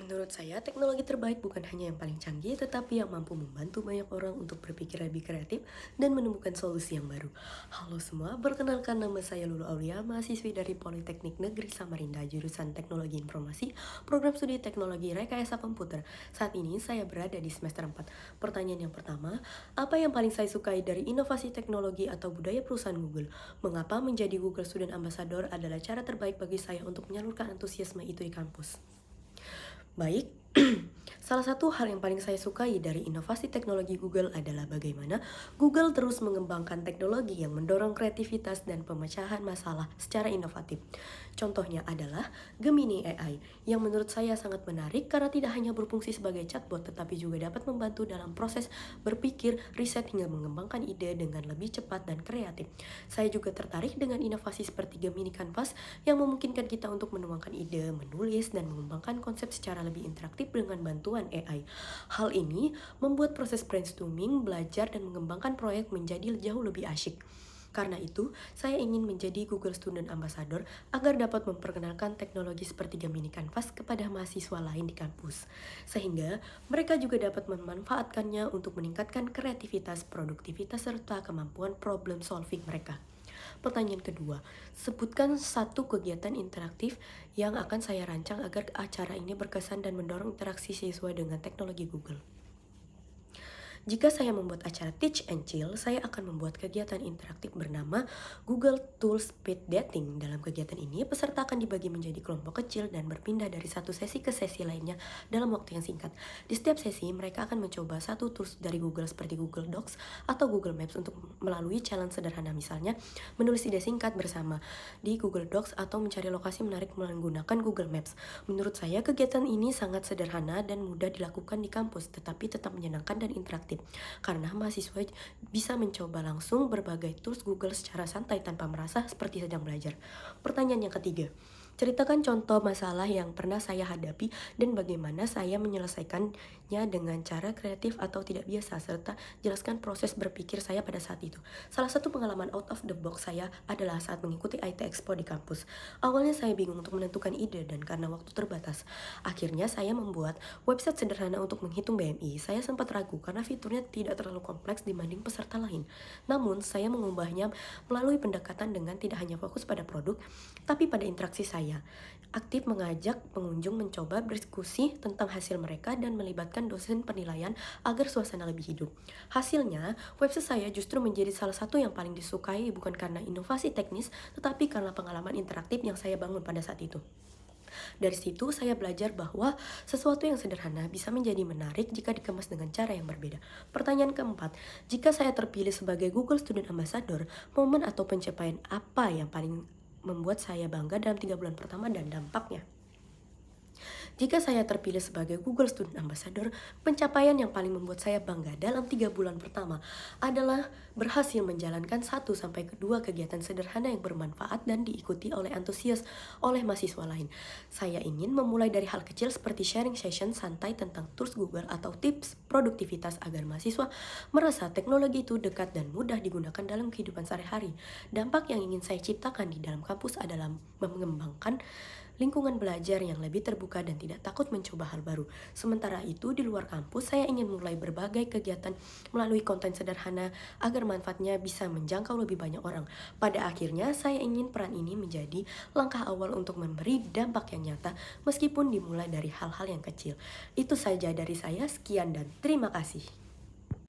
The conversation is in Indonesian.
Menurut saya, teknologi terbaik bukan hanya yang paling canggih, tetapi yang mampu membantu banyak orang untuk berpikir lebih kreatif dan menemukan solusi yang baru. Halo semua, perkenalkan nama saya Lulu Aulia, mahasiswi dari Politeknik Negeri Samarinda, jurusan Teknologi Informasi, Program Studi Teknologi Rekayasa Komputer. Saat ini saya berada di semester 4. Pertanyaan yang pertama, apa yang paling saya sukai dari inovasi teknologi atau budaya perusahaan Google? Mengapa menjadi Google Student Ambassador adalah cara terbaik bagi saya untuk menyalurkan antusiasme itu di kampus? Baik, salah satu hal yang paling saya sukai dari inovasi teknologi Google adalah bagaimana Google terus mengembangkan teknologi yang mendorong kreativitas dan pemecahan masalah secara inovatif. Contohnya adalah Gemini AI, yang menurut saya sangat menarik karena tidak hanya berfungsi sebagai chatbot, tetapi juga dapat membantu dalam proses berpikir, riset hingga mengembangkan ide dengan lebih cepat dan kreatif. Saya juga tertarik dengan inovasi seperti Gemini Canvas yang memungkinkan kita untuk menuangkan ide, menulis, dan mengembangkan konsep secara lebih interaktif dengan bantuan AI. Hal ini membuat proses brainstorming, belajar, dan mengembangkan proyek menjadi jauh lebih asyik. Karena itu, saya ingin menjadi Google Student Ambassador agar dapat memperkenalkan teknologi seperti Gemini Canvas kepada mahasiswa lain di kampus, sehingga mereka juga dapat memanfaatkannya untuk meningkatkan kreativitas, produktivitas, serta kemampuan problem solving mereka. Pertanyaan kedua, sebutkan satu kegiatan interaktif yang akan saya rancang agar acara ini berkesan dan mendorong interaksi siswa dengan teknologi Google. Jika saya membuat acara Teach and Chill, saya akan membuat kegiatan interaktif bernama Google Tools Speed Dating. Dalam kegiatan ini, peserta akan dibagi menjadi kelompok kecil dan berpindah dari satu sesi ke sesi lainnya dalam waktu yang singkat. Di setiap sesi, mereka akan mencoba satu tools dari Google seperti Google Docs atau Google Maps untuk melalui challenge sederhana, misalnya menulis ide singkat bersama di Google Docs atau mencari lokasi menarik menggunakan Google Maps. Menurut saya, kegiatan ini sangat sederhana dan mudah dilakukan di kampus, tetapi tetap menyenangkan dan interaktif, karena mahasiswa bisa mencoba langsung berbagai tools Google secara santai tanpa merasa seperti sedang belajar. Pertanyaan yang ketiga, ceritakan contoh masalah yang pernah saya hadapi dan bagaimana saya menyelesaikannya dengan cara kreatif atau tidak biasa, serta jelaskan proses berpikir saya pada saat itu. Salah satu pengalaman out of the box saya adalah saat mengikuti IT Expo di kampus. Awalnya saya bingung untuk menentukan ide dan karena waktu terbatas, akhirnya saya membuat website sederhana untuk menghitung BMI. Saya sempat ragu karena fiturnya tidak terlalu kompleks dibanding peserta lain. Namun, saya mengubahnya melalui pendekatan dengan tidak hanya fokus pada produk, tapi pada interaksi saya. Aktif mengajak pengunjung mencoba berdiskusi tentang hasil mereka dan melibatkan dosen penilaian agar suasana lebih hidup. Hasilnya, website saya justru menjadi salah satu yang paling disukai bukan karena inovasi teknis, tetapi karena pengalaman interaktif yang saya bangun pada saat itu. Dari situ saya belajar bahwa sesuatu yang sederhana bisa menjadi menarik jika dikemas dengan cara yang berbeda. Pertanyaan keempat, jika saya terpilih sebagai Google Student Ambassador, momen atau pencapaian apa yang paling membuat saya bangga dalam 3 bulan pertama dan dampaknya? Jika saya terpilih sebagai Google Student Ambassador, pencapaian yang paling membuat saya bangga dalam 3 bulan pertama adalah berhasil menjalankan 1 sampai 2 kegiatan sederhana yang bermanfaat dan diikuti oleh antusias oleh mahasiswa lain. Saya ingin memulai dari hal kecil seperti sharing session santai tentang tools Google atau tips produktivitas agar mahasiswa merasa teknologi itu dekat dan mudah digunakan dalam kehidupan sehari-hari. Dampak yang ingin saya ciptakan di dalam kampus adalah mengembangkan lingkungan belajar yang lebih terbuka dan tidak takut mencoba hal baru. Sementara itu, di luar kampus, saya ingin mulai berbagai kegiatan melalui konten sederhana agar manfaatnya bisa menjangkau lebih banyak orang. Pada akhirnya, saya ingin peran ini menjadi langkah awal untuk memberi dampak yang nyata meskipun dimulai dari hal-hal yang kecil. Itu saja dari saya, sekian dan terima kasih.